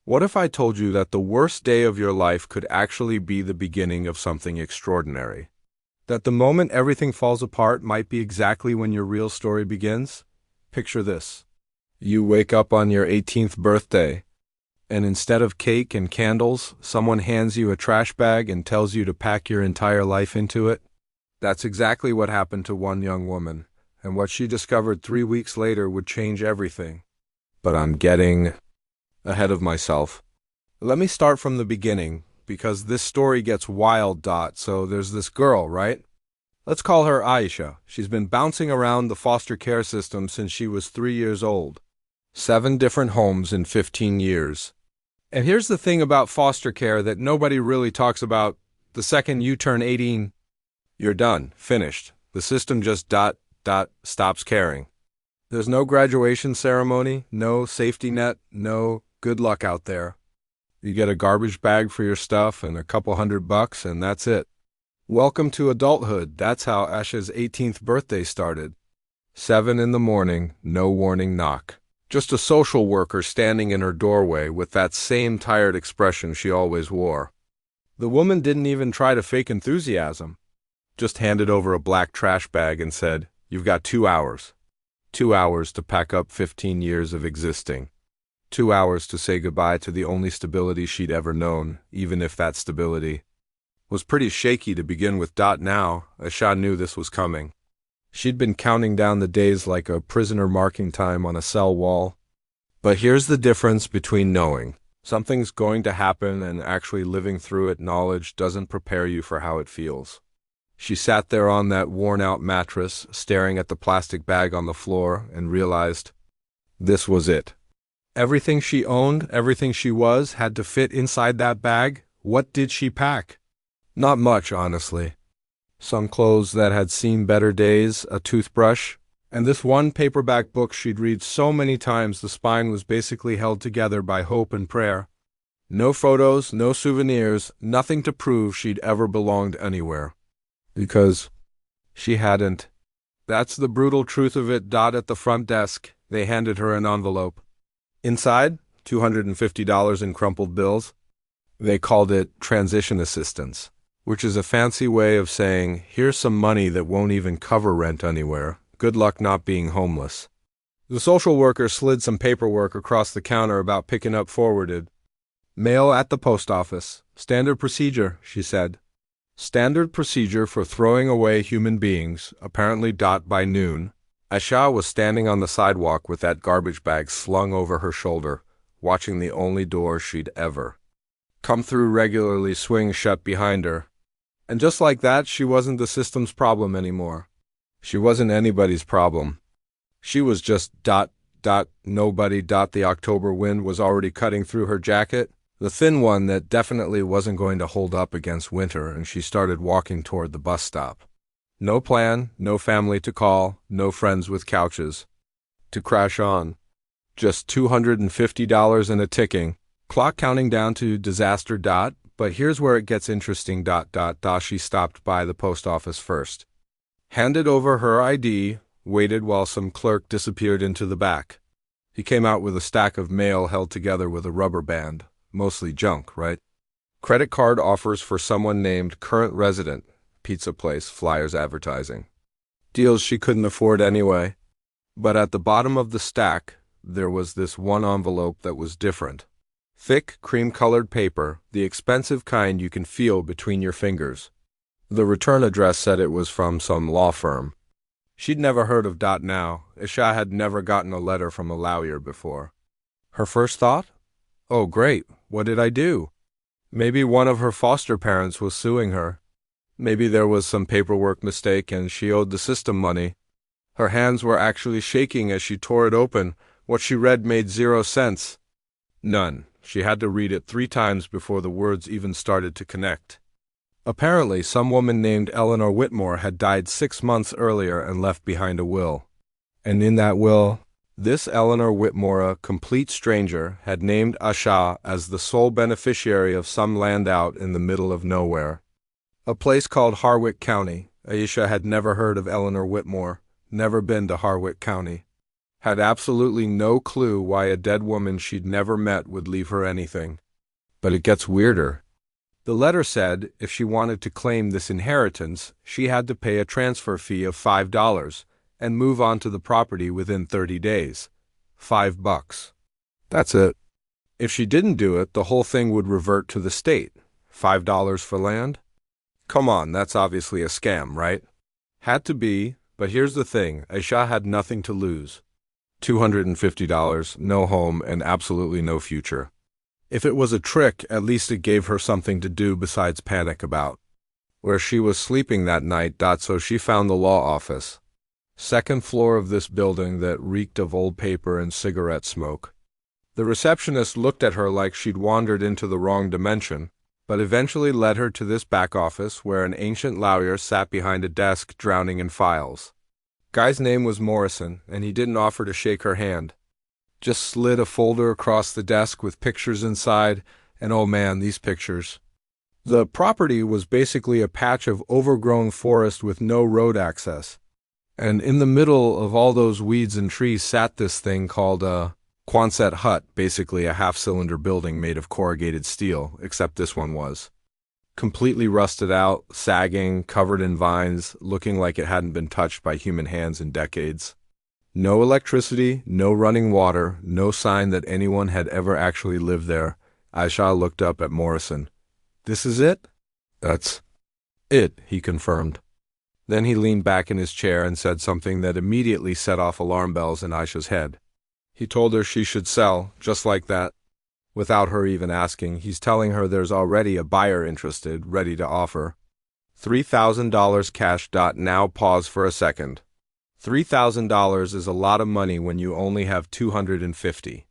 What if I told you that the worst day of your life could actually be the beginning of something extraordinary? That the moment everything falls apart might be exactly when your real story begins? Picture this. You wake up on your 18th birthday, and instead of cake and candles, someone hands you a trash bag and tells you to pack your entire life into it. That's exactly what happened to one young woman, and what she discovered 3 weeks later would change everything. But I'm getting ahead of myself. Let me start from the beginning, because this story gets wild. So there's this girl, right? Let's call her Aisha. She's been bouncing around the foster care system since she was 3 years old. 7 different homes in 15 years. And here's the thing about foster care that nobody really talks about. The second you turn 18, you're done, finished. The system just stops caring. There's no graduation ceremony, no safety net, no good luck out there. You get a garbage bag for your stuff and a couple $100, and that's it. Welcome to adulthood. That's how Aisha's 18th birthday started. 7 in the morning, no warning knock. Just a social worker standing in her doorway with that same tired expression she always wore. The woman didn't even try to fake enthusiasm. Just handed over a black trash bag and said, "You've got 2 hours. 2 hours to pack up 15 years of existing. 2 hours to say goodbye to the only stability she'd ever known, even if that stability was pretty shaky to begin with. Now, Aisha knew this was coming. She'd been counting down the days like a prisoner marking time on a cell wall. But here's the difference between knowing something's going to happen and actually living through it. Knowledge doesn't prepare you for how it feels. She sat there on that worn-out mattress, staring at the plastic bag on the floor, and realized this was it. Everything she owned, everything she was, had to fit inside that bag. What did she pack? Not much, honestly. Some clothes that had seen better days, a toothbrush, and this one paperback book she'd read so many times the spine was basically held together by hope and prayer. No photos, no souvenirs, nothing to prove she'd ever belonged anywhere. Because she hadn't. That's the brutal truth of it. At the front desk, they handed her an envelope. Inside, $250 in crumpled bills. They called it transition assistance, which is a fancy way of saying, here's some money that won't even cover rent anywhere. Good luck not being homeless. The social worker slid some paperwork across the counter about picking up forwarded. Mail at the post office. Standard procedure, she said. Standard procedure for throwing away human beings, apparently. By noon, Aisha was standing on the sidewalk with that garbage bag slung over her shoulder, watching the only door she'd ever come through regularly swing shut behind her. And just like that, she wasn't the system's problem anymore. She wasn't anybody's problem. She was just nobody. The October wind was already cutting through her jacket, the thin one that definitely wasn't going to hold up against winter, and she started walking toward the bus stop. No plan, no family to call, no friends with couches to crash on. Just $250 and a ticking clock counting down to disaster. But here's where it gets interesting. She stopped by the post office first, handed over her ID, waited while some clerk disappeared into the back. He came out with a stack of mail held together with a rubber band. Mostly junk, right? Credit card offers for someone named current resident, pizza place, flyers advertising. Deals she couldn't afford anyway. But at the bottom of the stack, there was this one envelope that was different. Thick, cream-colored paper, the expensive kind you can feel between your fingers. The return address said it was from some law firm. She'd never heard of Now. Aisha had never gotten a letter from a lawyer before. Her first thought? Oh, great, what did I do? Maybe one of her foster parents was suing her. Maybe there was some paperwork mistake and she owed the system money. Her hands were actually shaking as she tore it open. What she read made 0 sense. None. She had to read it 3 times before the words even started to connect. Apparently, some woman named Eleanor Whitmore had died 6 months earlier and left behind a will. And in that will, this Eleanor Whitmore, a complete stranger, had named Aisha as the sole beneficiary of some land out in the middle of nowhere. A place called Harwick County. Aisha had never heard of Eleanor Whitmore, never been to Harwick County. Had absolutely no clue why a dead woman she'd never met would leave her anything. But it gets weirder. The letter said if she wanted to claim this inheritance, she had to pay a transfer fee of $5 and move on to the property within 30 days. $5. That's it. If she didn't do it, the whole thing would revert to the state. $5 for land? Come on, that's obviously a scam, right? Had to be, but here's the thing, Aisha had nothing to lose. $250, no home, and absolutely no future. If it was a trick, at least it gave her something to do besides panic about. Where she was sleeping that night, so she found the law office. Second floor of this building that reeked of old paper and cigarette smoke. The receptionist looked at her like she'd wandered into the wrong dimension, but eventually led her to this back office where an ancient lawyer sat behind a desk drowning in files. Guy's name was Morrison, and he didn't offer to shake her hand. Just slid a folder across the desk with pictures inside, and oh man, these pictures. The property was basically a patch of overgrown forest with no road access. And in the middle of all those weeds and trees sat this thing called a Quonset hut, basically a half-cylinder building made of corrugated steel, except this one was completely rusted out, sagging, covered in vines, looking like it hadn't been touched by human hands in decades. No electricity, no running water, no sign that anyone had ever actually lived there. Aisha looked up at Morrison. "This is it?" "That's it," he confirmed. Then he leaned back in his chair and said something that immediately set off alarm bells in Aisha's head. He told her she should sell, just like that. Without her even asking, he's telling her there's already a buyer interested, ready to offer. $3,000 cash. Now pause for a second. $3,000 is a lot of money when you only have $250.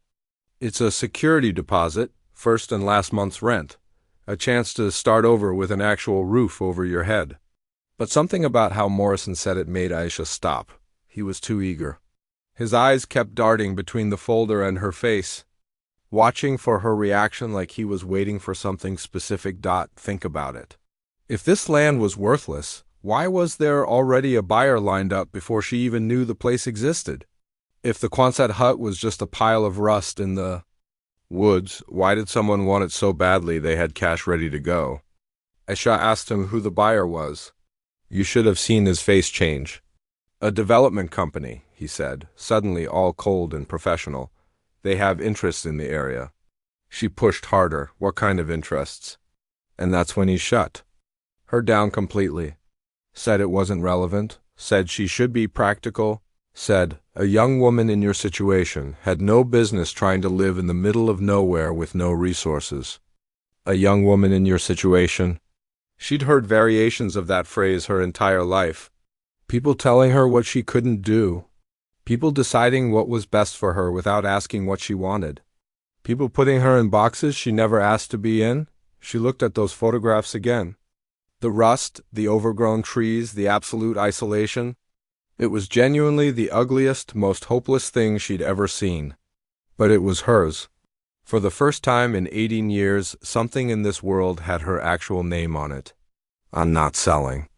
It's a security deposit, first and last month's rent, a chance to start over with an actual roof over your head. But something about how Morrison said it made Aisha stop. He was too eager. His eyes kept darting between the folder and her face, watching for her reaction like he was waiting for something specific. Think about it. If this land was worthless, why was there already a buyer lined up before she even knew the place existed? If the Quonset hut was just a pile of rust in the woods, why did someone want it so badly they had cash ready to go? Aisha asked him who the buyer was. You should have seen his face change. A development company, he said, suddenly all cold and professional. They have interest in the area. She pushed harder. What kind of interests? And that's when he shut her down completely. Said it wasn't relevant. Said she should be practical. Said a young woman in your situation had no business trying to live in the middle of nowhere with no resources. A young woman in your situation? She'd heard variations of that phrase her entire life. People telling her what she couldn't do. People deciding what was best for her without asking what she wanted. People putting her in boxes she never asked to be in. She looked at those photographs again. The rust, the overgrown trees, the absolute isolation. It was genuinely the ugliest, most hopeless thing she'd ever seen. But it was hers. For the first time in 18 years, something in this world had her actual name on it. I'm not selling,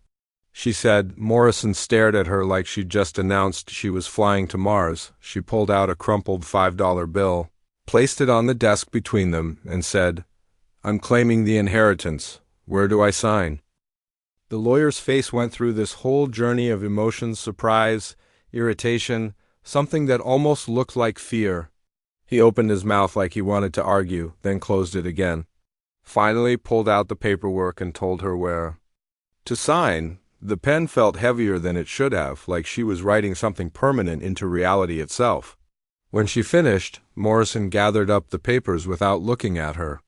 she said. Morrison stared at her like she'd just announced she was flying to Mars. She pulled out a crumpled $5 bill, placed it on the desk between them, and said, I'm claiming the inheritance. Where do I sign? The lawyer's face went through this whole journey of emotions, surprise, irritation, something that almost looked like fear. He opened his mouth like he wanted to argue, then closed it again. Finally pulled out the paperwork and told her where to sign. The pen felt heavier than it should have, like she was writing something permanent into reality itself. When she finished, Morrison gathered up the papers without looking at her.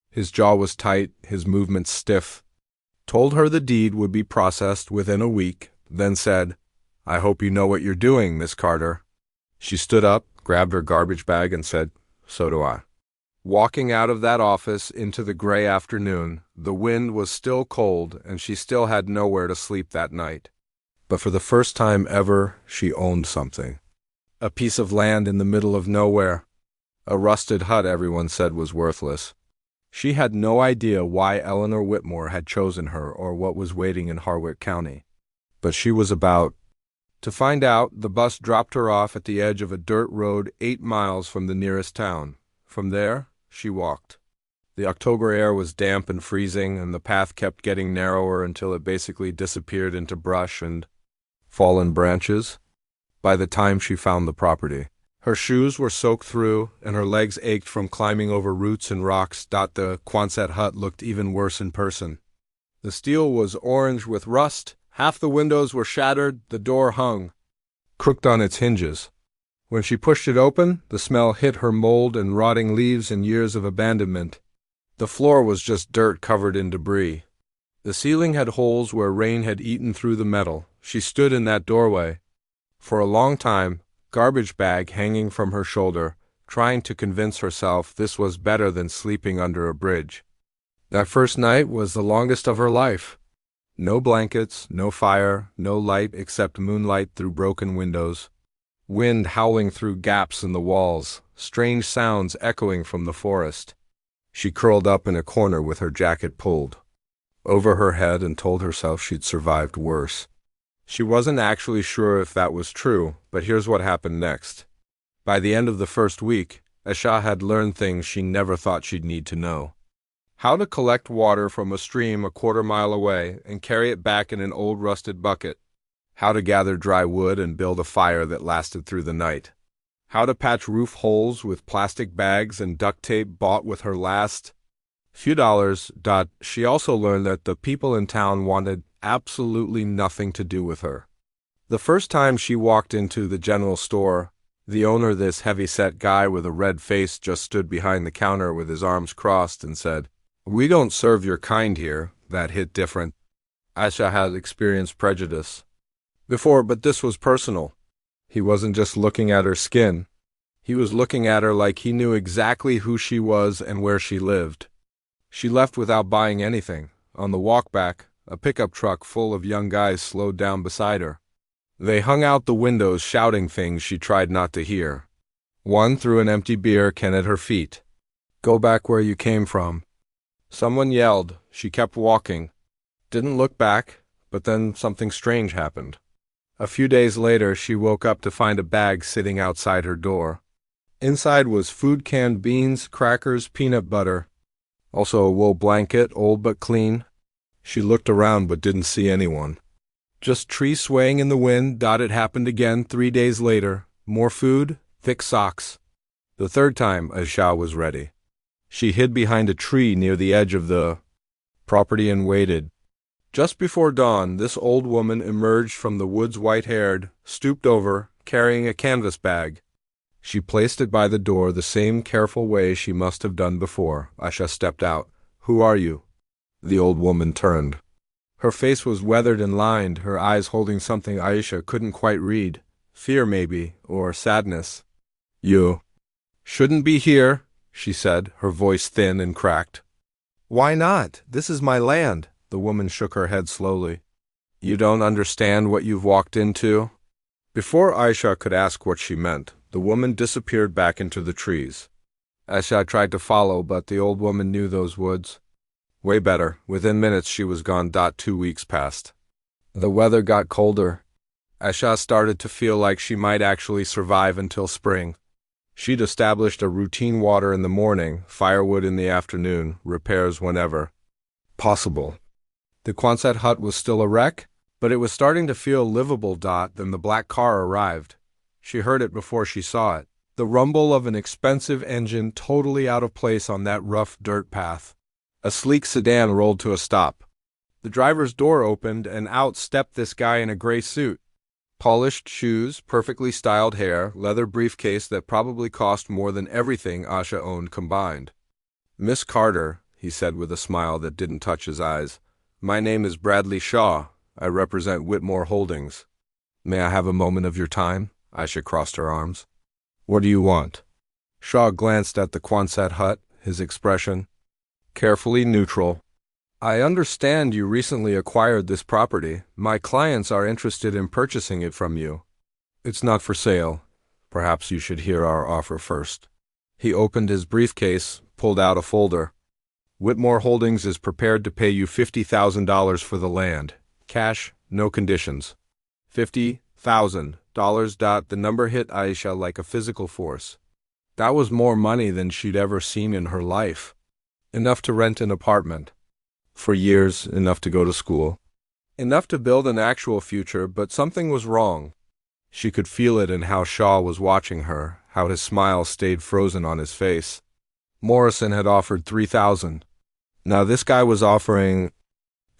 His jaw was tight, his movements stiff. Told her the deed would be processed within a week, then said, I hope you know what you're doing, Miss Carter. She stood up, grabbed her garbage bag, and said, So do I. Walking out of that office into the gray afternoon, the wind was still cold and she still had nowhere to sleep that night. But for the first time ever, she owned something. A piece of land in the middle of nowhere. A rusted hut everyone said was worthless. She had no idea why Eleanor Whitmore had chosen her or what was waiting in Harwick County. But she was about To find out, the bus dropped her off at the edge of a dirt road 8 miles from the nearest town. From there, she walked. The October air was damp and freezing, and the path kept getting narrower until it basically disappeared into brush and fallen branches. By the time she found the property, her shoes were soaked through, and her legs ached from climbing over roots and rocks. The Quonset hut looked even worse in person. The steel was orange with rust, half the windows were shattered, the door hung crooked on its hinges. When she pushed it open, the smell hit her: mold and rotting leaves and years of abandonment. The floor was just dirt covered in debris. The ceiling had holes where rain had eaten through the metal. She stood in that doorway for a long time, garbage bag hanging from her shoulder, trying to convince herself this was better than sleeping under a bridge. That first night was the longest of her life. No blankets, no fire, no light except moonlight through broken windows. Wind howling through gaps in the walls, strange sounds echoing from the forest. She curled up in a corner with her jacket pulled over her head and told herself she'd survived worse. She wasn't actually sure if that was true, but here's what happened next. By the end of the first week, Aisha had learned things she never thought she'd need to know. How to collect water from a stream a quarter-mile away and carry it back in an old rusted bucket. How to gather dry wood and build a fire that lasted through the night. How to patch roof holes with plastic bags and duct tape bought with her last few dollars. She also learned that the people in town wanted absolutely nothing to do with her. The first time she walked into the general store, the owner, this heavy-set guy with a red face, just stood behind the counter with his arms crossed and said, "We don't serve your kind here." That hit different. Aisha had experienced prejudice before, but this was personal. He wasn't just looking at her skin. He was looking at her like he knew exactly who she was and where she lived. She left without buying anything. On the walk back, a pickup truck full of young guys slowed down beside her. They hung out the windows shouting things she tried not to hear. One threw an empty beer can at her feet. "Go back where you came from." Someone yelled. She kept walking. Didn't look back, but then something strange happened. A few days later, she woke up to find a bag sitting outside her door. Inside was food: canned beans, crackers, peanut butter. Also a wool blanket, old but clean. She looked around but didn't see anyone. Just trees swaying in the wind. It happened again 3 days later. More food, thick socks. The third time, Aisha was ready. She hid behind a tree near the edge of the property and waited. Just before dawn, this old woman emerged from the woods, white-haired, stooped over, carrying a canvas bag. She placed it by the door the same careful way she must have done before. Aisha stepped out. "Who are you?" The old woman turned. Her face was weathered and lined, her eyes holding something Aisha couldn't quite read. Fear, maybe, or sadness. "You shouldn't be here," she said, her voice thin and cracked. "Why not? This is my land." The woman shook her head slowly. "You don't understand what you've walked into?" Before Aisha could ask what she meant, the woman disappeared back into the trees. Aisha tried to follow, but the old woman knew those woods way better. Within minutes she was gone. 2 weeks passed. The weather got colder. Aisha started to feel like she might actually survive until spring. She'd established a routine: water in the morning, firewood in the afternoon, repairs whenever possible. The Quonset hut was still a wreck, but it was starting to feel livable. Then the black car arrived. She heard it before she saw it. The rumble of an expensive engine totally out of place on that rough dirt path. A sleek sedan rolled to a stop. The driver's door opened, and out stepped this guy in a gray suit. Polished shoes, perfectly styled hair, leather briefcase that probably cost more than everything Aisha owned combined. "Miss Carter," he said with a smile that didn't touch his eyes, "my name is Bradley Shaw. I represent Whitmore Holdings. May I have a moment of your time?" Aisha crossed her arms. "What do you want?" Shaw glanced at the Quonset hut, his expression carefully neutral. "I understand you recently acquired this property. My clients are interested in purchasing it from you." "It's not for sale. Perhaps you should hear our offer first." He opened his briefcase, pulled out a folder. "Whitmore Holdings is prepared to pay you $50,000 for the land. Cash, no conditions." 50 $8,000. The number hit Aisha like a physical force. That was more money than she'd ever seen in her life. Enough to rent an apartment. For years, enough to go to school. Enough to build an actual future, but something was wrong. She could feel it in how Shaw was watching her, how his smile stayed frozen on his face. Morrison had offered $3,000. Now this guy was offering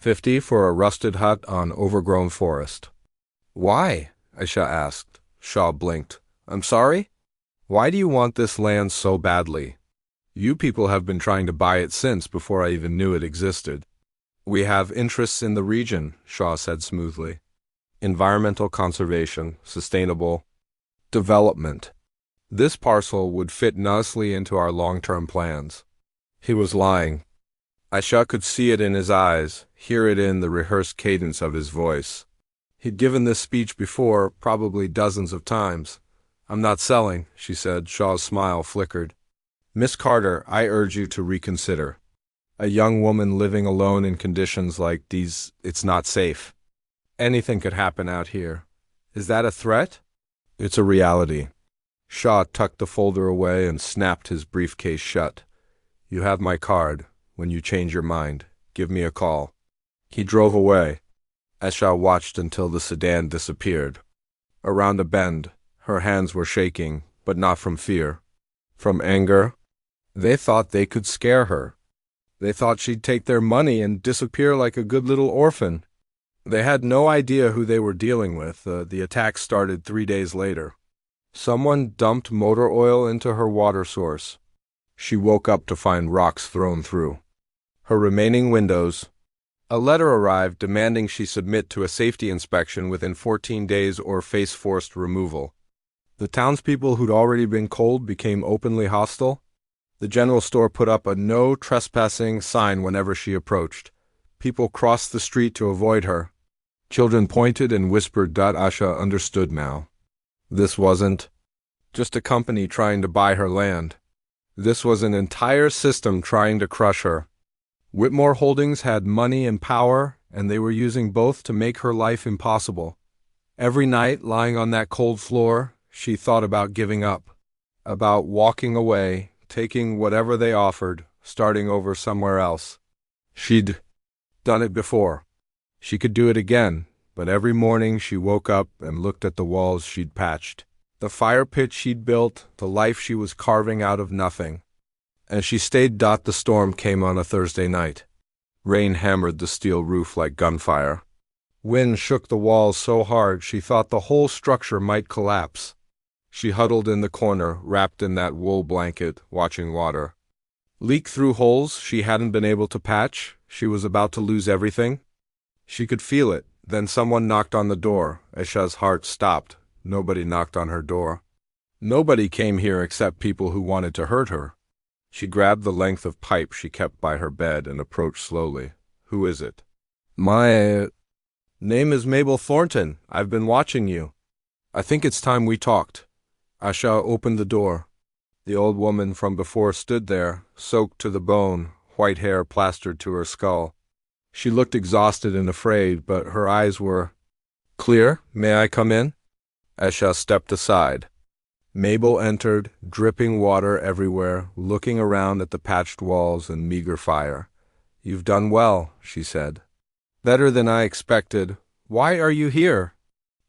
$50 for a rusted hut on overgrown forest. Why? Aisha asked. Shaw blinked. I'm sorry? Why do you want this land so badly? You people have been trying to buy it since before I even knew it existed. We have interests in the region, Shaw said smoothly. Environmental conservation, sustainable development. This parcel would fit nicely into our long-term plans. He was lying. Aisha could see it in his eyes, hear it in the rehearsed cadence of his voice. He'd given this speech before, probably dozens of times. I'm not selling, she said. Shaw's smile flickered. Miss Carter, I urge you to reconsider. A young woman living alone in conditions like these, it's not safe. Anything could happen out here. Is that a threat? It's a reality. Shaw tucked the folder away and snapped his briefcase shut. You have my card. When you change your mind, give me a call. He drove away. Aisha watched until the sedan disappeared. Around a bend, her hands were shaking, but not from fear. From anger. They thought they could scare her. They thought she'd take their money and disappear like a good little orphan. They had no idea who they were dealing with. The attack started 3 days later. Someone dumped motor oil into her water source. She woke up to find rocks thrown through her remaining windows. A letter arrived demanding she submit to a safety inspection within 14 days or face forced removal. The townspeople who'd already been cold became openly hostile. The general store put up a no trespassing sign whenever she approached. People crossed the street to avoid her. Children pointed and whispered. Aisha understood now. This wasn't just a company trying to buy her land. This was an entire system trying to crush her. Whitmore Holdings had money and power, and they were using both to make her life impossible. Every night, lying on that cold floor, she thought about giving up, about walking away, taking whatever they offered, starting over somewhere else. She'd done it before. She could do it again, but every morning she woke up and looked at the walls she'd patched, the fire pit she'd built, the life she was carving out of nothing. And she stayed. The storm came on a Thursday night. Rain hammered the steel roof like gunfire. Wind shook the walls so hard she thought the whole structure might collapse. She huddled in the corner, wrapped in that wool blanket, watching water leak through holes she hadn't been able to patch. She was about to lose everything. She could feel it. Then someone knocked on the door. Aisha's heart stopped. Nobody knocked on her door. Nobody came here except people who wanted to hurt her. She grabbed the length of pipe she kept by her bed and approached slowly. Who is it? My name is Mabel Thornton. I've been watching you. I think it's time we talked. Aisha opened the door. The old woman from before stood there, soaked to the bone, white hair plastered to her skull. She looked exhausted and afraid, but her eyes were clear. May I come in? Aisha stepped aside. Mabel entered, dripping water everywhere, looking around at the patched walls and meager fire. You've done well, she said. Better than I expected. Why are you here?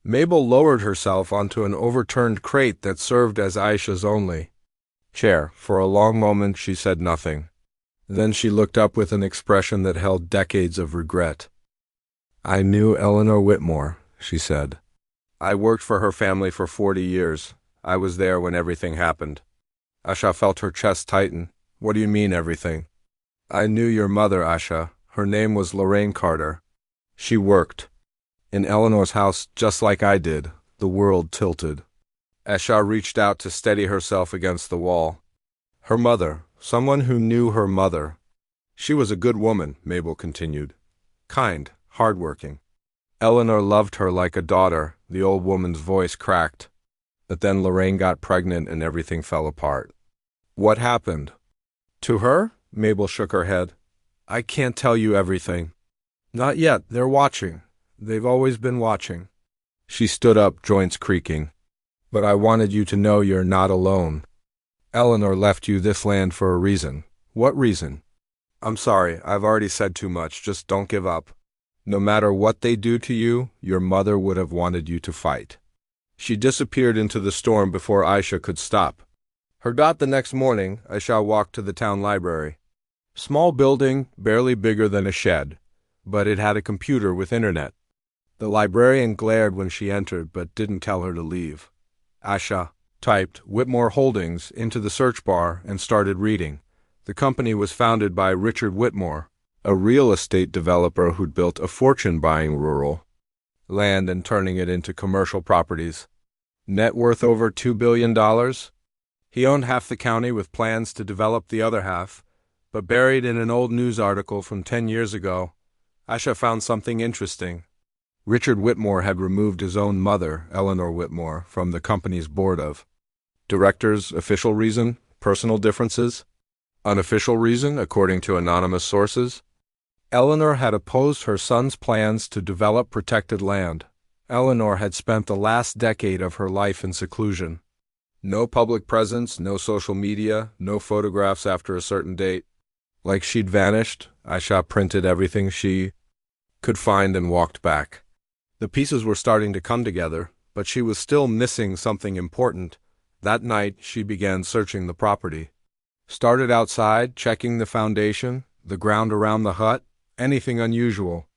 Mabel lowered herself onto an overturned crate that served as Aisha's only chair. For a long moment she said nothing. Then she looked up with an expression that held decades of regret. I knew Eleanor Whitmore, she said. I worked for her family for 40 years. I was there when everything happened. Aisha felt her chest tighten. What do you mean, everything? I knew your mother, Aisha. Her name was Lorraine Carter. She worked in Eleanor's house just like I did. The world tilted. Aisha reached out to steady herself against the wall. Her mother, someone who knew her mother. She was a good woman, Mabel continued. Kind, hardworking. Eleanor loved her like a daughter. The old woman's voice cracked. But then Lorraine got pregnant and everything fell apart. What happened? To her? Mabel shook her head. I can't tell you everything. Not yet. They're watching. They've always been watching. She stood up, joints creaking. But I wanted you to know you're not alone. Eleanor left you this land for a reason. What reason? I'm sorry, I've already said too much. Just don't give up. No matter what they do to you, your mother would have wanted you to fight. She disappeared into the storm before Aisha could stop. The next morning, Aisha walked to the town library. Small building, barely bigger than a shed, but it had a computer with internet. The librarian glared when she entered but didn't tell her to leave. Aisha typed Whitmore Holdings into the search bar and started reading. The company was founded by Richard Whitmore, a real estate developer who'd built a fortune buying rural land and turning it into commercial properties. Net worth over $2 billion. He owned half the county with plans to develop the other half, but buried in an old news article from 10 years ago, Aisha found something interesting. Richard Whitmore had removed his own mother, Eleanor Whitmore, from the company's board of directors. Official reason? Personal differences? Unofficial reason, according to anonymous sources? Eleanor had opposed her son's plans to develop protected land. Eleanor had spent the last decade of her life in seclusion. No public presence, no social media, no photographs after a certain date. Like she'd vanished, Aisha printed everything she could find and walked back. The pieces were starting to come together, but she was still missing something important. That night, she began searching the property. Started outside, checking the foundation, the ground around the hut, anything unusual.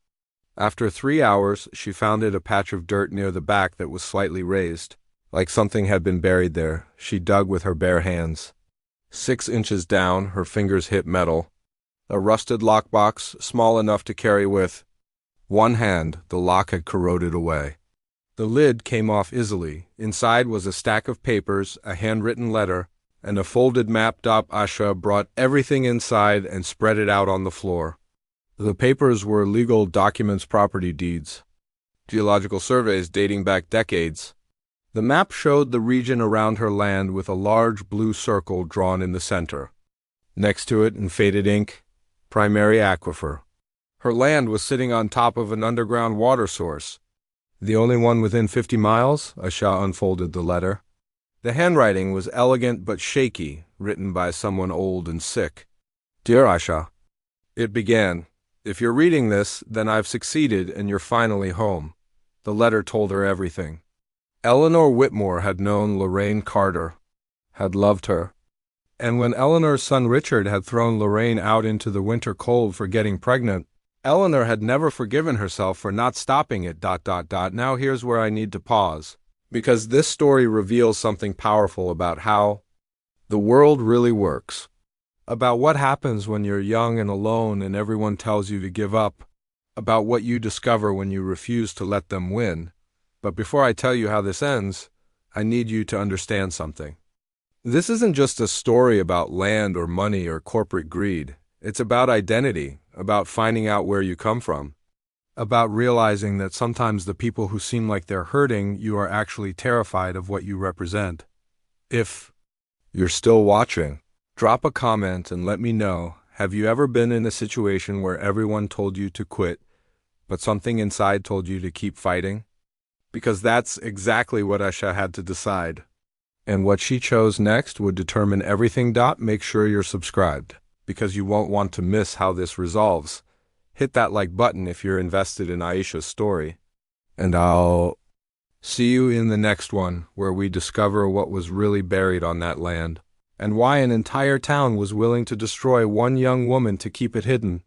After 3 hours, she found a patch of dirt near the back that was slightly raised. Like something had been buried there, she dug with her bare hands. 6 inches down, her fingers hit metal. A rusted lockbox, small enough to carry with one hand. The lock had corroded away. The lid came off easily. Inside was a stack of papers, a handwritten letter, and a folded map. Aisha brought everything inside and spread it out on the floor. The papers were legal documents, property deeds, geological surveys dating back decades. The map showed the region around her land with a large blue circle drawn in the center. Next to it, in faded ink, primary aquifer. Her land was sitting on top of an underground water source. The only one within 50 miles? Aisha unfolded the letter. The handwriting was elegant but shaky, written by someone old and sick. Dear Aisha, it began. If you're reading this, then I've succeeded and you're finally home. The letter told her everything. Eleanor Whitmore had known Lorraine Carter, had loved her. And when Eleanor's son Richard had thrown Lorraine out into the winter cold for getting pregnant, Eleanor had never forgiven herself for not stopping it. Now here's where I need to pause, because this story reveals something powerful about how the world really works. About what happens when you're young and alone and everyone tells you to give up. About what you discover when you refuse to let them win. But before I tell you how this ends, I need you to understand something. This isn't just a story about land or money or corporate greed. It's about identity, about finding out where you come from, about realizing that sometimes the people who seem like they're hurting you are actually terrified of what you represent. If you're still watching, drop a comment and let me know, have you ever been in a situation where everyone told you to quit, but something inside told you to keep fighting? Because that's exactly what Aisha had to decide. And what she chose next would determine everything. Make sure you're subscribed, because you won't want to miss how this resolves. Hit that like button if you're invested in Aisha's story. And I'll see you in the next one, where we discover what was really buried on that land, and why an entire town was willing to destroy one young woman to keep it hidden.